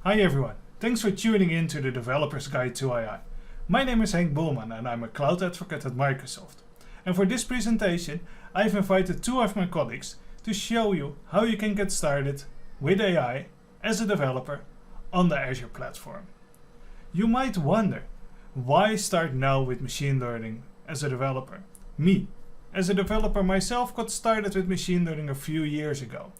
Hi everyone, thanks for tuning in to the Developer's Guide to AI. My name is Henk Boelman and I'm a cloud advocate at Microsoft. And for this presentation, I've invited two of my colleagues to show you how you can get started with AI as a developer on the Azure platform. You might wonder, why start now with machine learning as a developer? Me, as a developer myself, got started with machine learning a few years ago.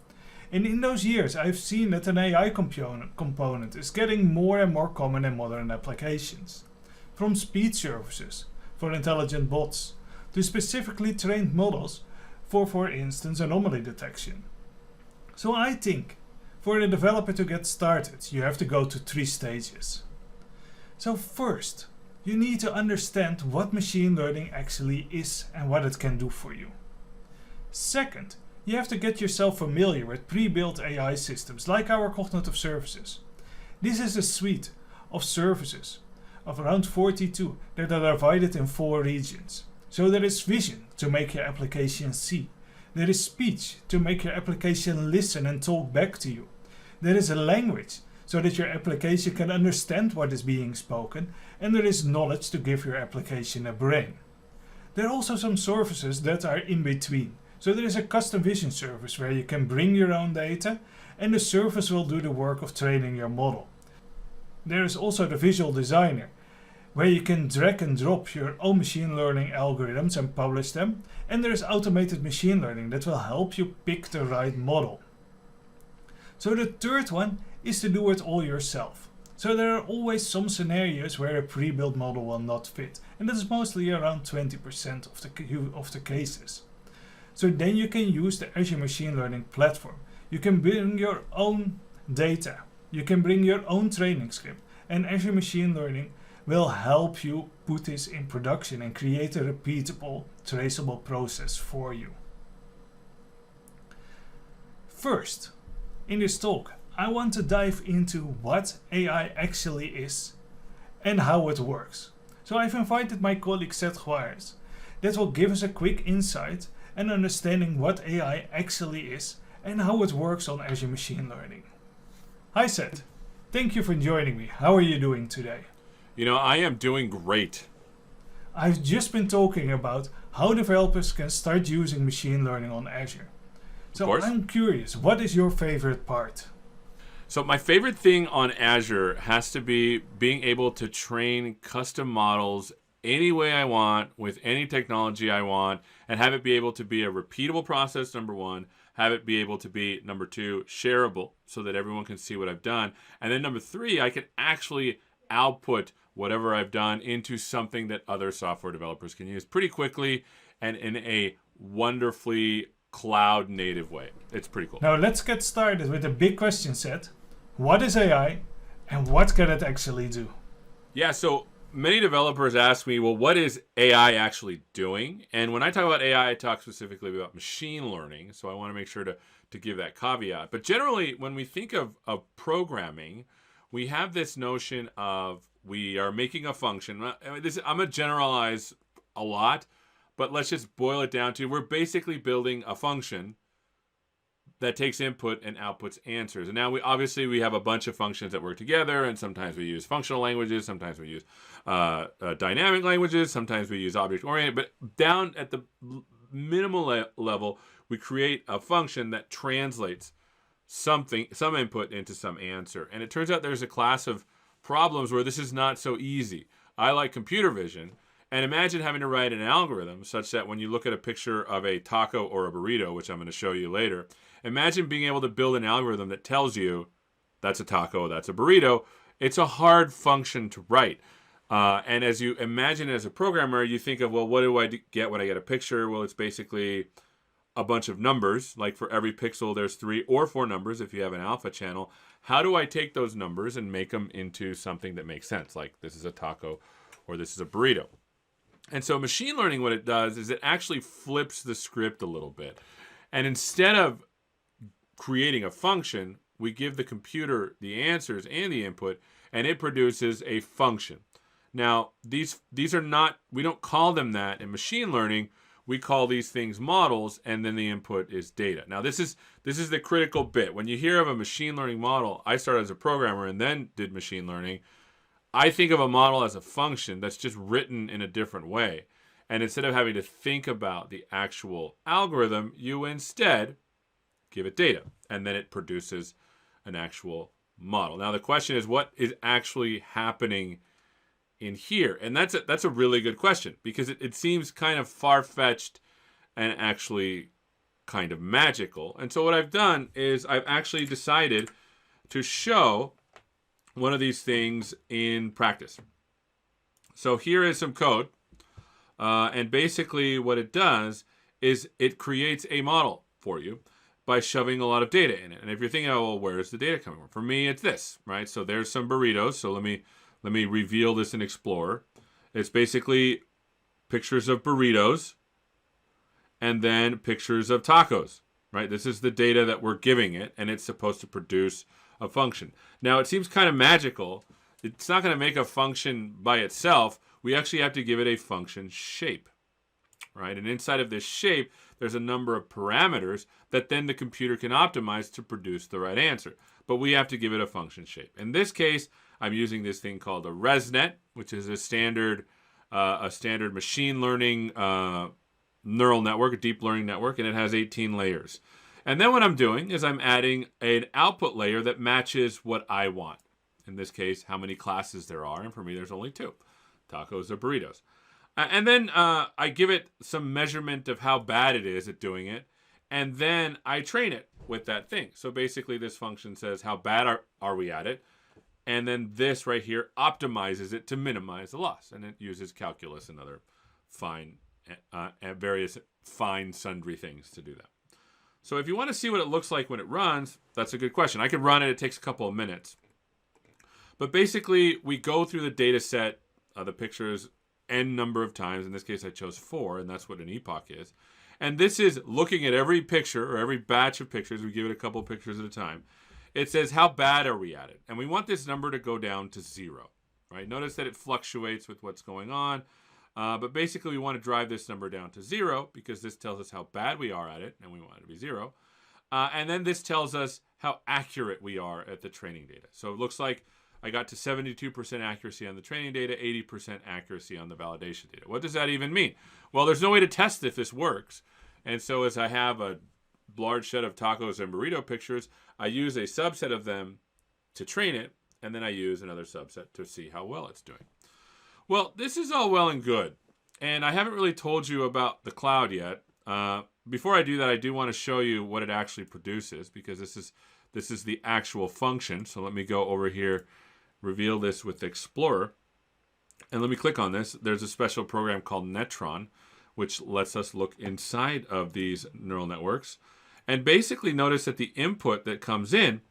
And in those years, I've seen that an AI component is getting more and more common in modern applications. From speech services for intelligent bots to specifically trained models for instance, anomaly detection. So I think for a developer to get started, you have to go to 3 stages. So first, you need to understand what machine learning actually is and what it can do for you. Second, you have to get yourself familiar with pre-built AI systems like our cognitive services. This is a suite of services of around 42 that are divided in 4 regions. So there is vision to make your application see. There is speech to make your application listen and talk back to you. There is a language so that your application can understand what is being spoken, and there is knowledge to give your application a brain. There are also some services that are in between. So there is a custom vision service where you can bring your own data and the service will do the work of training your model. There is also the visual designer where you can drag and drop your own machine learning algorithms and publish them. And there is automated machine learning that will help you pick the right model. So the third one is to do it all yourself. So there are always some scenarios where a pre-built model will not fit, and that is mostly around 20% of the cases. So then you can use the Azure Machine Learning platform. You can bring your own data. You can bring your own training script. And Azure Machine Learning will help you put this in production and create a repeatable, traceable process for you. First, in this talk, I want to dive into what AI actually is and how it works. So I've invited my colleague Seth Juarez that will give us a quick insight and understanding what AI actually is and how it works on Azure Machine Learning. Hi Seth, thank you for joining me. How are you doing today? I am doing great. I've just been talking about how developers can start using machine learning on Azure. So I'm curious, what is your favorite part? So my favorite thing on Azure has to be being able to train custom models any way I want, with any technology I want, and have it be able to be a repeatable process, number one, have it be able to be, number two, shareable so that everyone can see what I've done. And then number three, I can actually output whatever I've done into something that other software developers can use pretty quickly and in a wonderfully cloud native way. It's pretty cool. Now let's get started with the big question set. What is AI and what can it actually do? Yeah, so many developers ask me, well, what is AI actually doing? And when I talk about AI, I talk specifically about machine learning. So I want to make sure to give that caveat. But generally, when we think of programming, we have this notion of we are making a function. I'm going to generalize a lot, but let's just boil it down to we're basically building a function that takes input and outputs answers. And now we have a bunch of functions that work together, and sometimes we use functional languages, sometimes we use dynamic languages, sometimes we use object-oriented, but down at the minimal level, we create a function that translates some input into some answer. And it turns out there's a class of problems where this is not so easy. I like computer vision, and imagine having to write an algorithm such that when you look at a picture of a taco or a burrito, which I'm going to show you later, imagine being able to build an algorithm that tells you that's a taco, that's a burrito. It's a hard function to write. And as you imagine as a programmer, you think of, well, what do I get when I get a picture? Well, it's basically a bunch of numbers. Like for every pixel, there's 3 or 4 numbers if you have an alpha channel. How do I take those numbers and make them into something that makes sense? Like this is a taco or this is a burrito. And so machine learning, what it does is it actually flips the script a little bit. And instead of creating a function, we give the computer the answers and the input, and it produces a function. Now, these are not, we don't call them that in machine learning. we call these things models, and then the input is data. Now, this is the critical bit. When you hear of a machine learning model, I started as a programmer and then did machine learning. I think of a model as a function that's just written in a different way. And instead of having to think about the actual algorithm, you instead give it data, and then it produces an actual model. Now, the question is, what is actually happening in here? And that's a really good question, because it seems kind of far-fetched and actually kind of magical. And so what I've done is I've actually decided to show one of these things in practice. So here is some code. And basically what it does is it creates a model for you by shoving a lot of data in it. And if you're thinking, oh, well, where is the data coming from? For me, it's this, right? So there's some burritos. So let me reveal this in Explorer. It's basically pictures of burritos and then pictures of tacos, right? This is the data that we're giving it, and it's supposed to produce a function. Now, it seems kind of magical. It's not going to make a function by itself. We actually have to give it a function shape, right? And inside of this shape, there's a number of parameters that then the computer can optimize to produce the right answer. But we have to give it a function shape. In this case, I'm using this thing called a ResNet, which is a standard machine learning neural network, a deep learning network, and it has 18 layers. And then what I'm doing is I'm adding an output layer that matches what I want. In this case, how many classes there are, and for me, there's only 2. Tacos or burritos. And then I give it some measurement of how bad it is at doing it, and then I train it with that thing. So basically, this function says how bad are we at it, and then this right here optimizes it to minimize the loss, and it uses calculus and other various fine sundry things to do that. So if you want to see what it looks like when it runs, that's a good question. I could run it. It takes a couple of minutes. But basically, we go through the data set, the pictures, n number of times. In this case, I chose 4, and that's what an epoch is. And this is looking at every picture or every batch of pictures. We give it a couple of pictures at a time. It says, how bad are we at it? And we want this number to go down to 0, right? Notice that it fluctuates with what's going on. But basically, we want to drive this number down to 0 because this tells us how bad we are at it, and we want it to be 0. And then this tells us how accurate we are at the training data. So it looks like I got to 72% accuracy on the training data, 80% accuracy on the validation data. What does that even mean? Well, there's no way to test if this works. And so as I have a large set of tacos and burrito pictures, I use a subset of them to train it, and then I use another subset to see how well it's doing. Well, this is all well and good, and I haven't really told you about the cloud yet. Before I do that, I do want to show you what it actually produces, because this is the actual function. So let me go over here, reveal this with Explorer, and let me click on this. There's a special program called Netron, which lets us look inside of these neural networks. And basically notice that the input that comes in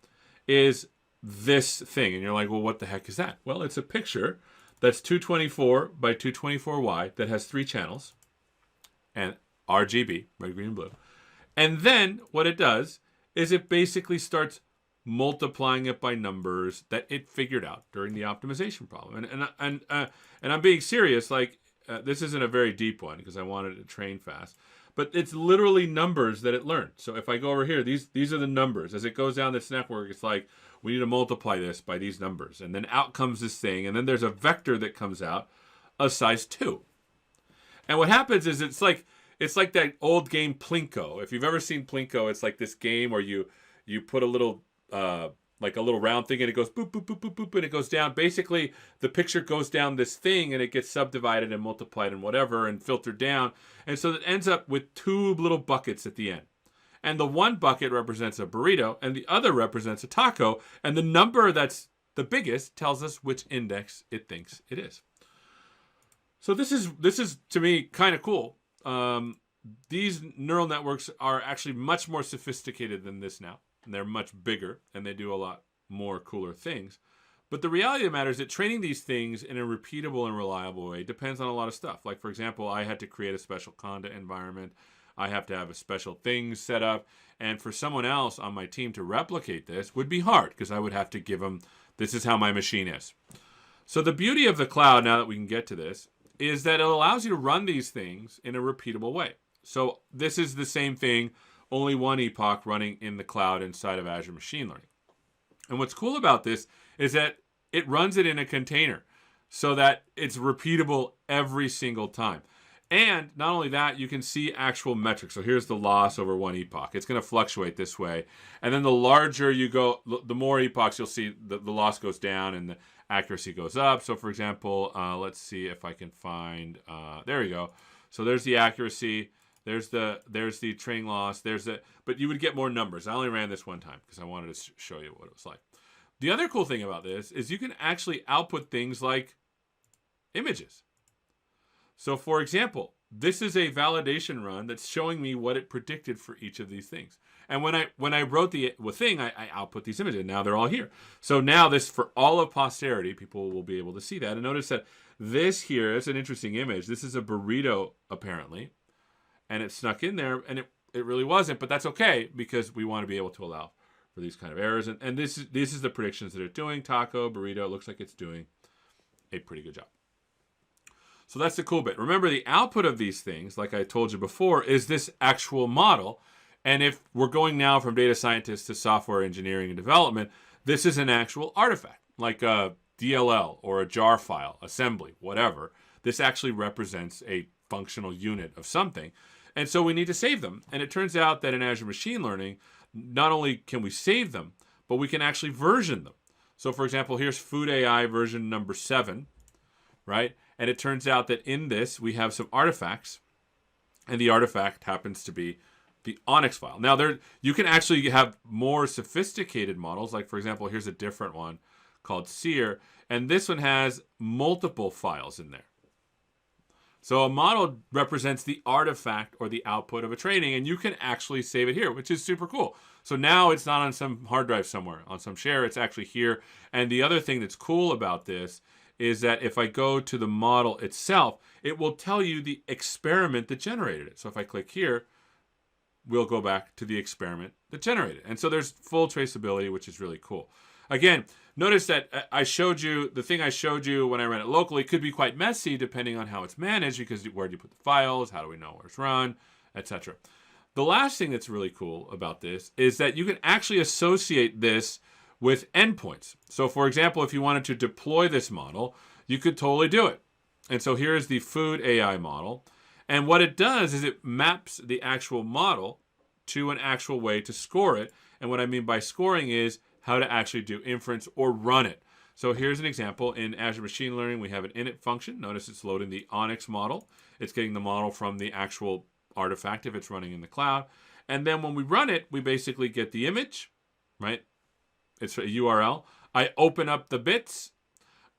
is this thing. And you're like, well, what the heck is that? Well, it's a picture that's 224 by 224 wide that has 3 channels and RGB, red, green, and blue. And then what it does is it basically starts multiplying it by numbers that it figured out during the optimization problem. And I'm being serious. Like this isn't a very deep one because I wanted to train fast, but it's literally numbers that it learned. So if I go over here, these are the numbers. As it goes down this network, it's like we need to multiply this by these numbers, and then out comes this thing, and then there's a vector that comes out of size 2. And what happens is it's like that old game Plinko. If you've ever seen Plinko, it's like this game where you put a little like a little round thing, and it goes boop, boop, boop, boop, boop, and it goes down. Basically, the picture goes down this thing, and it gets subdivided and multiplied and whatever and filtered down. And so it ends up with 2 little buckets at the end. And the one bucket represents a burrito, and the other represents a taco. And the number that's the biggest tells us which index it thinks it is. So this is to me kind of cool. These neural networks are actually much more sophisticated than this now. And they're much bigger, and they do a lot more cooler things. But the reality of the matter is that training these things in a repeatable and reliable way depends on a lot of stuff. Like, for example, I had to create a special conda environment. I have to have a special thing set up. And for someone else on my team to replicate this would be hard, because I would have to give them, this is how my machine is. So the beauty of the cloud, now that we can get to this, is that it allows you to run these things in a repeatable way. So this is the same thing, only one epoch running in the cloud inside of Azure Machine Learning. And what's cool about this is that it runs it in a container so that it's repeatable every single time. And not only that, you can see actual metrics. So here's the loss over one epoch. It's going to fluctuate this way. And then the larger you go, the more epochs you'll see the loss goes down and the accuracy goes up. So for example, let's see if I can find, there we go. So there's the accuracy. There's the training loss. But you would get more numbers. I only ran this one time because I wanted to show you what it was like. The other cool thing about this is you can actually output things like images. So for example, this is a validation run that's showing me what it predicted for each of these things. And when I wrote the thing, I output these images. Now they're all here. So now this, for all of posterity, people will be able to see that. And notice that this here is an interesting image. This is a burrito, apparently. And it snuck in there, and it really wasn't. But that's okay, because we want to be able to allow for these kind of errors. And this is the predictions that it's doing. Taco, burrito, it looks like it's doing a pretty good job. So that's the cool bit. Remember, the output of these things, like I told you before, is this actual model. And if we're going now from data scientists to software engineering and development, this is an actual artifact, like a DLL or a jar file, assembly, whatever. This actually represents a functional unit of something. And so we need to save them. And it turns out that in Azure Machine Learning, not only can we save them, but we can actually version them. So for example, here's Food AI version number 7, right? And it turns out that in this, we have some artifacts, and the artifact happens to be the Onyx file. Now, you can actually have more sophisticated models. Like, for example, here's a different one called Seer, and this one has multiple files in there. So a model represents the artifact or the output of a training, and you can actually save it here, which is super cool. So now it's not on some hard drive somewhere, on some share, it's actually here. And the other thing that's cool about this is that if I go to the model itself, it will tell you the experiment that generated it. So if I click here, we'll go back to the experiment that generated it. And so there's full traceability, which is really cool. Again, notice that I showed you, the thing I showed you when I ran it locally could be quite messy depending on how it's managed, because where do you put the files, how do we know where it's run, etc. The last thing that's really cool about this is that you can actually associate this with endpoints. So for example, if you wanted to deploy this model, you could totally do it. And so here is the Food AI model. And what it does is it maps the actual model to an actual way to score it. And what I mean by scoring is how to actually do inference or run it. So here's an example. In Azure Machine Learning, we have an init function. Notice it's loading the Onyx model. It's getting the model from the actual artifact if it's running in the cloud. And then when we run it, we basically get the image, right? It's a URL. I open up the bits.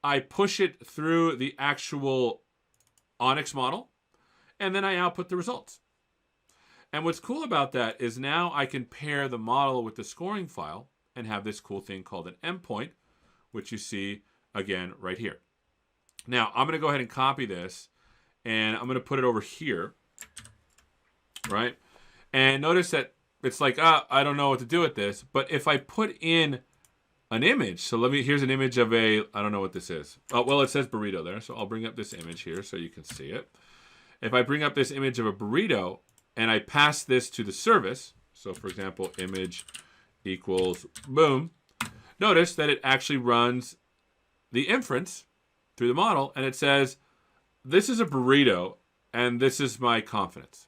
I push it through the actual Onyx model, and then I output the results. And what's cool about that is now I can pair the model with the scoring file and have this cool thing called an endpoint, which you see again right here. Now, I'm going to go ahead and copy this, and I'm going to put it over here, right? And notice that it's like, I don't know what to do with this. But if I put in an image, so here's an image of I don't know what this is. Oh, well, it says burrito there, so I'll bring up this image here so you can see it. If I bring up this image of a burrito and I pass this to the service, so for example, image equals boom, notice that it actually runs the inference through the model, and it says, this is a burrito, and this is my confidence.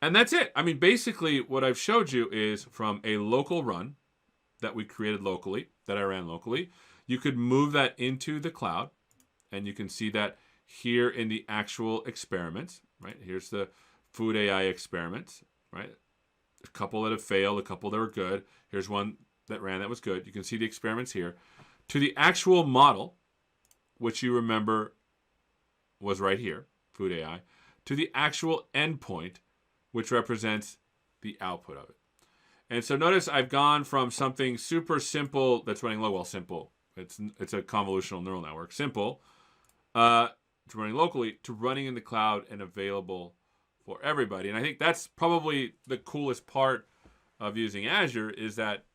And that's it. I mean, basically, what I've showed you is from a local run that we created locally, that I ran locally, you could move that into the cloud, and you can see that here in the actual experiments, right? Here's the Food AI experiments, right? A couple that have failed, a couple that are good. Here's one that ran that was good. You can see the experiments here. To the actual model, which you remember was right here, Food AI, to the actual endpoint, which represents the output of it. And so notice I've gone from something super simple that's running low, well, simple. It's a convolutional neural network, simple, to running locally, to running in the cloud and available for everybody. And I think that's probably the coolest part of using Azure, is that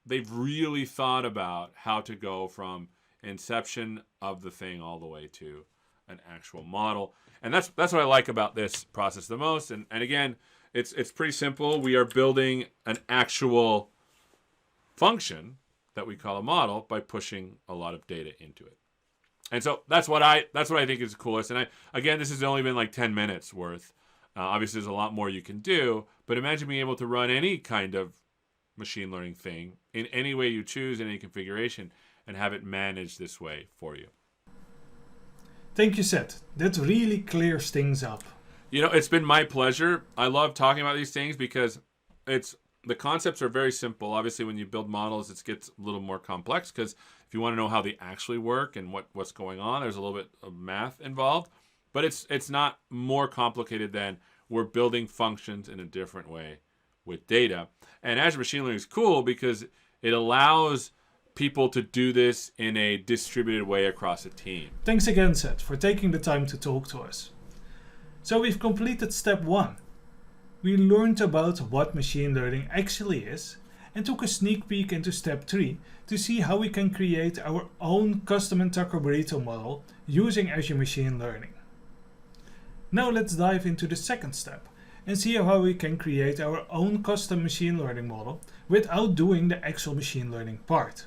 they've really thought about how to go from inception of the thing all the way to an actual model. And that's what I like about this process the most. And again, it's pretty simple. We are building an actual function that we call a model by pushing a lot of data into it. And so that's what I think is the coolest. And again, this has only been like 10 minutes worth. Obviously, there's a lot more you can do, but imagine being able to run any kind of machine learning thing in any way you choose, in any configuration, and have it managed this way for you. Thank you, Seth. That really clears things up. It's been my pleasure. I love talking about these things because the concepts are very simple. Obviously, when you build models, it gets a little more complex because if you want to know how they actually work and what's going on, there's a little bit of math involved. But it's not more complicated than we're building functions in a different way with data. And Azure Machine Learning is cool because it allows people to do this in a distributed way across a team. Thanks again, Seth, for taking the time to talk to us. So we've completed step 1. We learned about what machine learning actually is and took a sneak peek into step 3 to see how we can create our own custom interpretable model using Azure Machine Learning. Now let's dive into the second step and see how we can create our own custom machine learning model without doing the actual machine learning part.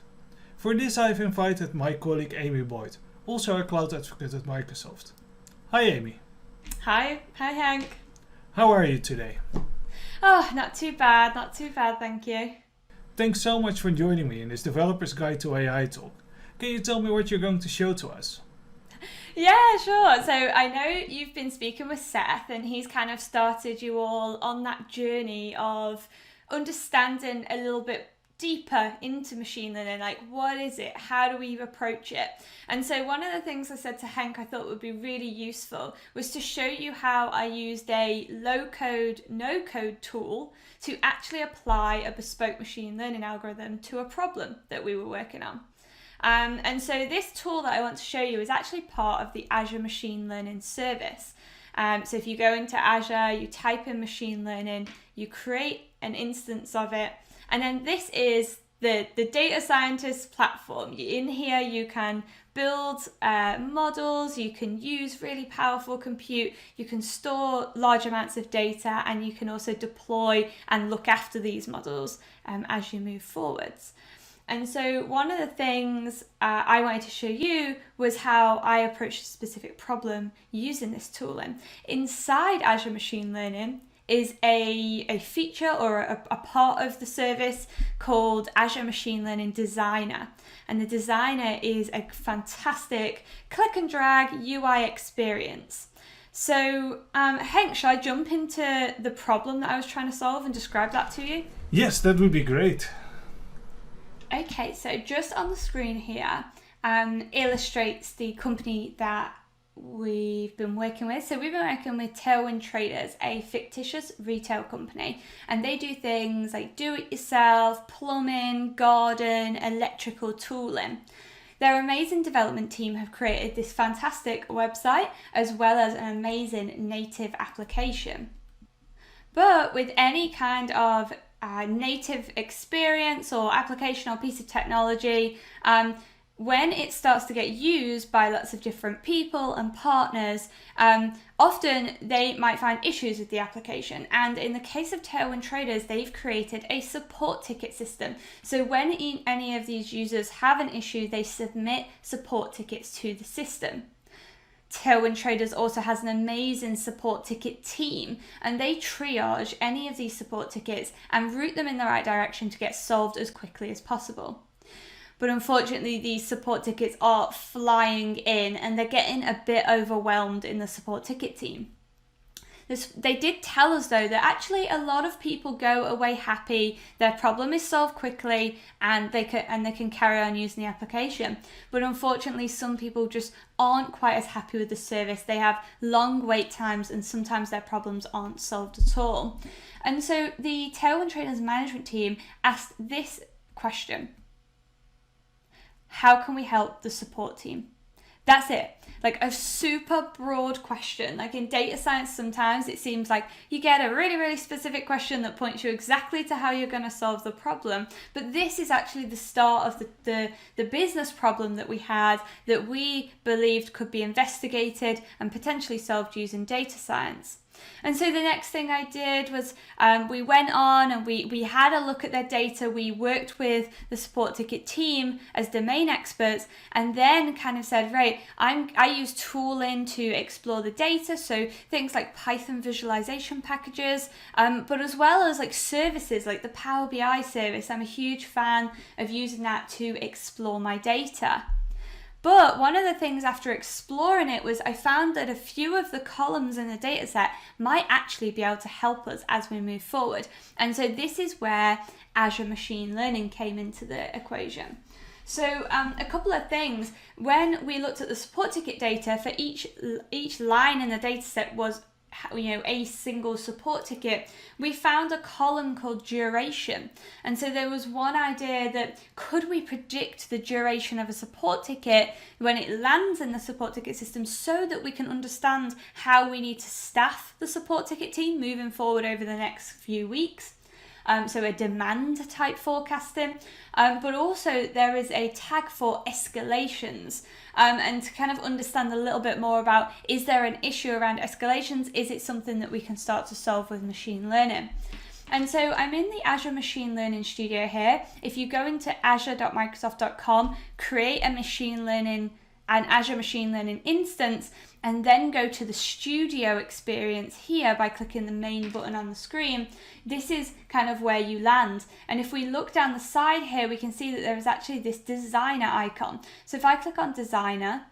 For this I've invited my colleague Amy Boyd, also a cloud advocate at Microsoft. Hi Amy. Hi Henk. How are you today? Oh, not too bad, thank you. Thanks so much for joining me in this Developer's Guide to AI talk. Can you tell me what you're going to show to us? Yeah, sure. So I know you've been speaking with Seth and he's kind of started you all on that journey of understanding a little bit deeper into machine learning, like what is it, how do we approach it? And so one of the things I said to Henk I thought would be really useful was to show you how I used a low code, no code tool to actually apply a bespoke machine learning algorithm to a problem that we were working on. And so this tool that I want to show you is actually part of the Azure Machine Learning service. So if you go into Azure, you type in machine learning, you create an instance of it, and then this is the data scientist platform. In here you can build models, you can use really powerful compute, you can store large amounts of data, and you can also deploy and look after these models as you move forwards. And so one of the things I wanted to show you was how I approached a specific problem using this tooling. Inside Azure Machine Learning is a feature or a part of the service called Azure Machine Learning Designer. And the Designer is a fantastic click and drag UI experience. So Henk, shall I jump into the problem that I was trying to solve and describe that to you? Yes, that would be great. Okay, so just on the screen here illustrates the company that we've been working with. So we've been working with Tailwind Traders, a fictitious retail company, and they do things like do-it-yourself, plumbing, garden, electrical tooling. Their amazing development team have created this fantastic website as well as an amazing native application. But with any kind of native experience or application or piece of technology, when it starts to get used by lots of different people and partners, often they might find issues with the application. And in the case of Tailwind Traders, they've created a support ticket system. So when any of these users have an issue, they submit support tickets to the system. Tailwind Traders also has an amazing support ticket team, and they triage any of these support tickets and route them in the right direction to get solved as quickly as possible. But unfortunately, these support tickets are flying in and they're getting a bit overwhelmed in the support ticket team. They did tell us though that actually a lot of people go away happy, their problem is solved quickly, and they can carry on using the application. But unfortunately, some people just aren't quite as happy with the service. They have long wait times and sometimes their problems aren't solved at all. And so the Tailwind Traders management team asked this question: how can we help the support team? That's it. Like a super broad question. Like in data science, sometimes it seems like you get a really, really specific question that points you exactly to how you're going to solve the problem. But this is actually the start of the business problem that we had that we believed could be investigated and potentially solved using data science. And so the next thing I did was we went on and we had a look at their data. We worked with the support ticket team as domain experts, and then kind of said, right, I use tooling to explore the data. So things like Python visualization packages, but as well as like services like the Power BI service. I'm a huge fan of using that to explore my data. But one of the things after exploring it was I found that a few of the columns in the data set might actually be able to help us as we move forward. And so this is where Azure Machine Learning came into the equation. So a couple of things. When we looked at the support ticket data, for each line in the data set was a single support ticket, we found a column called duration. And so there was one idea that could we predict the duration of a support ticket when it lands in the support ticket system so that we can understand how we need to staff the support ticket team moving forward over the next few weeks. So a demand type forecasting, but also there is a tag for escalations, and to kind of understand a little bit more about, is there an issue around escalations? Is it something that we can start to solve with machine learning? And so I'm in the Azure Machine Learning Studio here. If you go into azure.microsoft.com, create an Azure Machine Learning instance, and then go to the studio experience here by clicking the main button on the screen, this is kind of where you land. And if we look down the side here, we can see that there is actually this designer icon. So if I click on designer,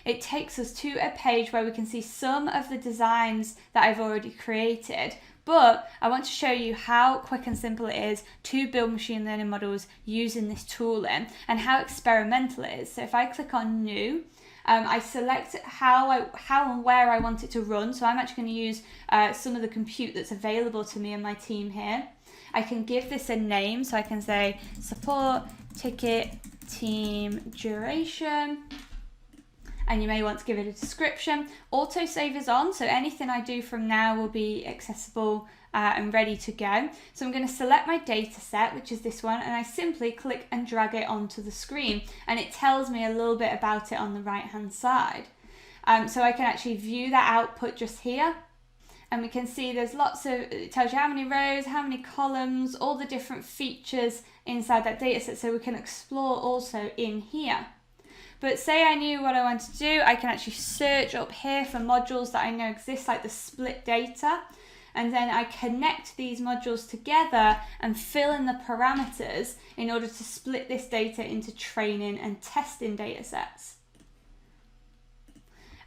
it takes us to a page where we can see some of the designs that I've already created. But I want to show you how quick and simple it is to build machine learning models using this tooling and how experimental it is. So if I click on new, I select how and where I want it to run. So I'm actually going to use some of the compute that's available to me and my team here. I can give this a name, so I can say support ticket team duration. And you may want to give it a description. Autosave is on, so anything I do from now will be accessible and ready to go. So I'm going to select my data set, which is this one, and I simply click and drag it onto the screen, and it tells me a little bit about it on the right hand side. So I can actually view that output just here, and we can see there's it tells you how many rows, how many columns, all the different features inside that data set, so we can explore also in here. But say I knew what I wanted to do, I can actually search up here for modules that I know exist, like the split data, and then I connect these modules together and fill in the parameters in order to split this data into training and testing data sets.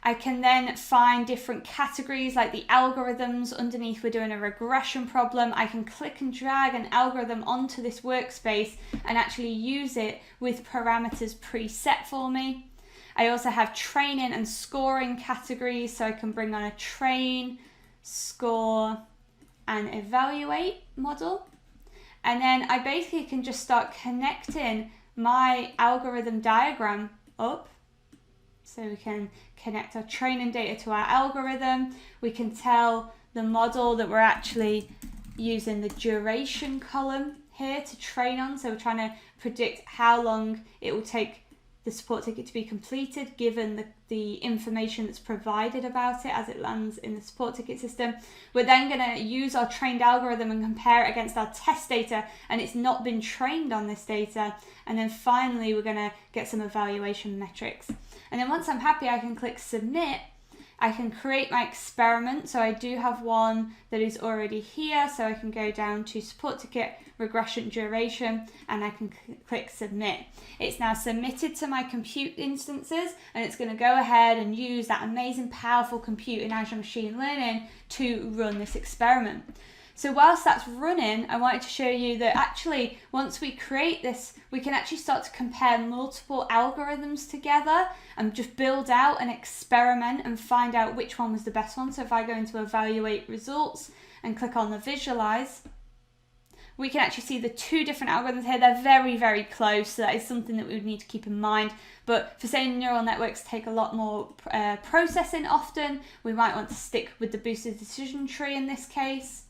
I can then find different categories like the algorithms. Underneath, we're doing a regression problem. I can click and drag an algorithm onto this workspace and actually use it with parameters preset for me. I also have training and scoring categories, so I can bring on a train, score, and evaluate model. And then I basically can just start connecting my algorithm diagram up. So we can connect our training data to our algorithm. We can tell the model that we're actually using the duration column here to train on. So we're trying to predict how long it will take the support ticket to be completed given the information that's provided about it as it lands in the support ticket system. We're then going to use our trained algorithm and compare it against our test data, and it's not been trained on this data. And then finally, we're going to get some evaluation metrics. And then once I'm happy, I can click submit. I can create my experiment. So I do have one that is already here. So I can go down to support ticket regression duration and I can click submit. It's now submitted to my compute instances, and it's going to go ahead and use that amazing powerful compute in Azure Machine Learning to run this experiment. So whilst that's running, I wanted to show you that actually once we create this, we can actually start to compare multiple algorithms together and just build out an experiment and find out which one was the best one. So if I go into evaluate results and click on the visualize, we can actually see the two different algorithms here. They're very, very close, so that is something that we would need to keep in mind. But for saying neural networks take a lot more processing often, we might want to stick with the boosted decision tree in this case.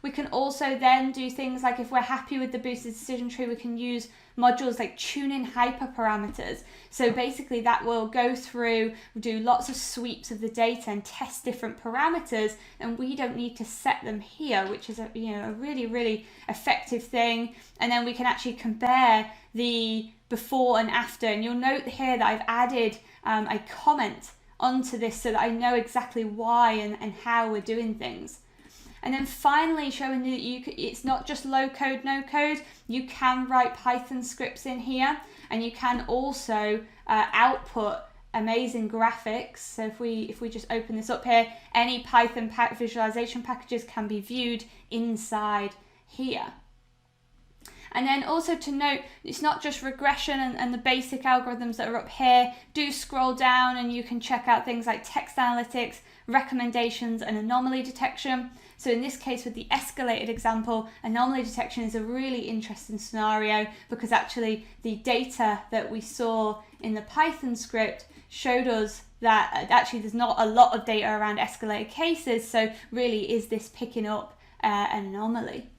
We can also then do things like, if we're happy with the boosted decision tree, we can use modules like tuning hyperparameters. So basically that will go through, do lots of sweeps of the data and test different parameters, and we don't need to set them here, which is a really, really effective thing. And then we can actually compare the before and after. And you'll note here that I've added a comment onto this so that I know exactly why and how we're doing things. And then finally showing that it's not just low code, no code. You can write Python scripts in here, and you can also output amazing graphics. So if we just open this up here, any Python visualization packages can be viewed inside here. And then also to note, it's not just regression and the basic algorithms that are up here. Do scroll down and you can check out things like text analytics, recommendations, and anomaly detection. So in this case, with the escalated example, anomaly detection is a really interesting scenario, because actually the data that we saw in the Python script showed us that actually there's not a lot of data around escalated cases. So really, is this picking up an anomaly?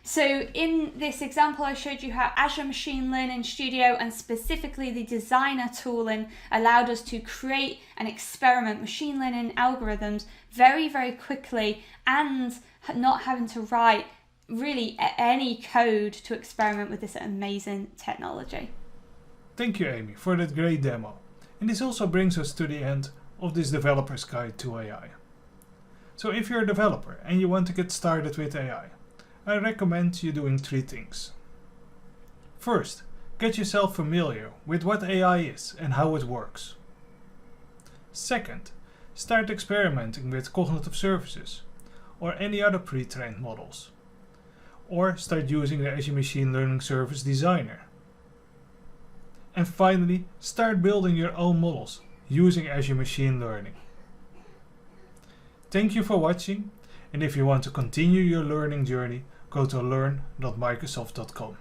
So in this example, I showed you how Azure Machine Learning Studio, and specifically the designer tooling, allowed us to create and experiment machine learning algorithms very, very quickly, and not having to write really any code to experiment with this amazing technology. Thank you, Amy, for that great demo. And this also brings us to the end of this developer's guide to AI. So if you're a developer and you want to get started with AI, I recommend you doing 3 things. First, get yourself familiar with what AI is and how it works. Second, start experimenting with cognitive services or any other pre-trained models. Or start using the Azure Machine Learning Service Designer. And finally, start building your own models using Azure Machine Learning. Thank you for watching, and if you want to continue your learning journey, go to learn.microsoft.com.